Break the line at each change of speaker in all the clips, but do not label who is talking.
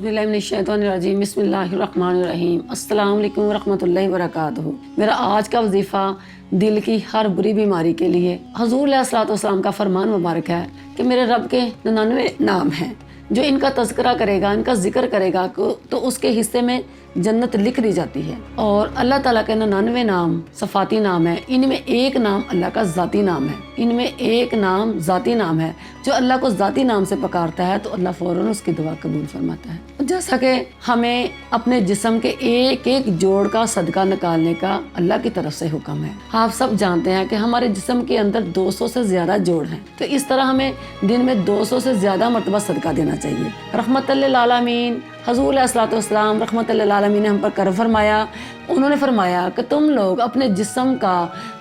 औज़ुबिल्लाहिमिनश्शैतानिर्रजीम बिस्मिल्लाहिर्रहमानिर्रहीम अस्सलाम वालेकुम वरहमतुल्लाहि वबरकातुहू। मेरा आज का वजीफ़ा दिल की हर बुरी बीमारी के लिए। हुज़ूर अलैहिस्सलातु वस्सलाम का फरमान मुबारक है कि मेरे रब के 99 नाम हैं, जो इनका तज़किरा करेगा, इनका जिक्र करेगा तो उसके हिस्से में जन्नत लिख दी जाती है। और अल्लाह ताला के 99 नाम सफ़ाती नाम है। इनमें एक नाम अल्लाह का ज़ाती नाम है। इनमें एक नाम ज़ाती नाम है। जो अल्लाह को ज़ाती नाम से पुकारता है तो अल्लाह फ़ौरन उसकी दुआ कबूल फरमाता है। जैसा कि हमें अपने जिस्म के एक एक जोड़ का सदका निकालने का अल्लाह की तरफ से हुक्म है। आप सब जानते हैं कि हमारे जिस्म के अंदर 200 से ज़्यादा जोड़ हैं, तो इस तरह हमें दिन में 200 से ज़्यादा मरतबा सदका देना चाहिए। रहमतुल लिल आलमीन हुज़ूर अलैहिस्सलातु वस्सलाम रहमतुल लिल आलमीन ने हम पर करम फरमाया। उन्होंने फरमाया कि तुम लोग अपने जिस्म का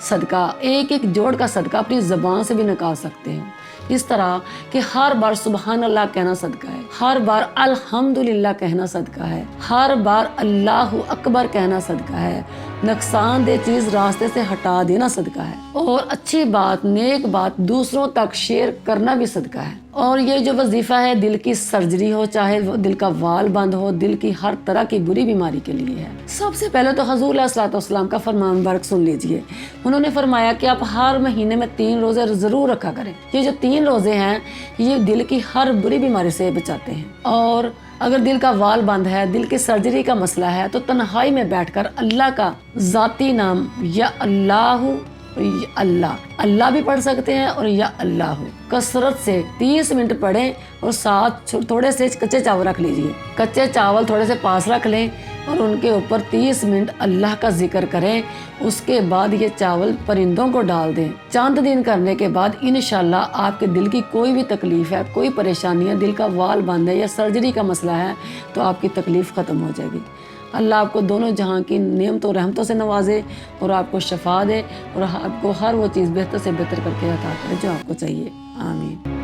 सदका, एक एक जोड़ का सदका अपनी ज़बान से भी निकाल सकते हो। इस तरह कि हर बार सुबहान अल्लाह कहना सदका है, हर बार अल्हम्दुलिल्लाह कहना सदका है, हर बार अल्लाहु अकबर कहना सदका है, नुकसानदेह चीज़ रास्ते से हटा देना सदका है, और अच्छी बात, नेक बात दूसरों तक शेयर करना भी सदका है। और ये जो वजीफ़ा है दिल की सर्जरी हो, चाहे दिल का वाल बंद हो, दिल की हर तरह की बुरी बीमारी के लिए है। सबसे पहले तो हुज़ूर अलैहिस्सलातु वस्सलाम का फरमान मुबारक सुन लीजिए। उन्होंने फरमाया कि आप हर महीने में 3 रोज़े ज़रूर रखा करें। ये जो 3 रोज़े हैं ये दिल की हर बुरी बीमारी से बचाते हैं। और अगर दिल का वाल बंद है, दिल की सर्जरी का मसला है, तो तन्हाई में बैठकर अल्लाह का ज़ाती नाम या अल्लाहु अल्लाह भी पढ़ सकते हैं और या अल्लाह कसरत से 30 मिनट पढ़ें, और साथ थोड़े से कच्चे चावल रख लीजिए। कच्चे चावल थोड़े से पास रख लें और उनके ऊपर 30 मिनट अल्लाह का जिक्र करें। उसके बाद ये चावल परिंदों को डाल दें। चंद दिन करने के बाद इंशाल्लाह आपके दिल की कोई भी तकलीफ़ है, कोई परेशानी है, दिल का वाल बंद है या सर्जरी का मसला है, तो आपकी तकलीफ़ ख़त्म हो जाएगी। अल्लाह आपको दोनों जहां की नेमतों रहमतों से नवाजे और आपको शफा दे और आपको हर वो चीज़ बेहतर से बेहतर करके अता करे जो आपको चाहिए। आमीन।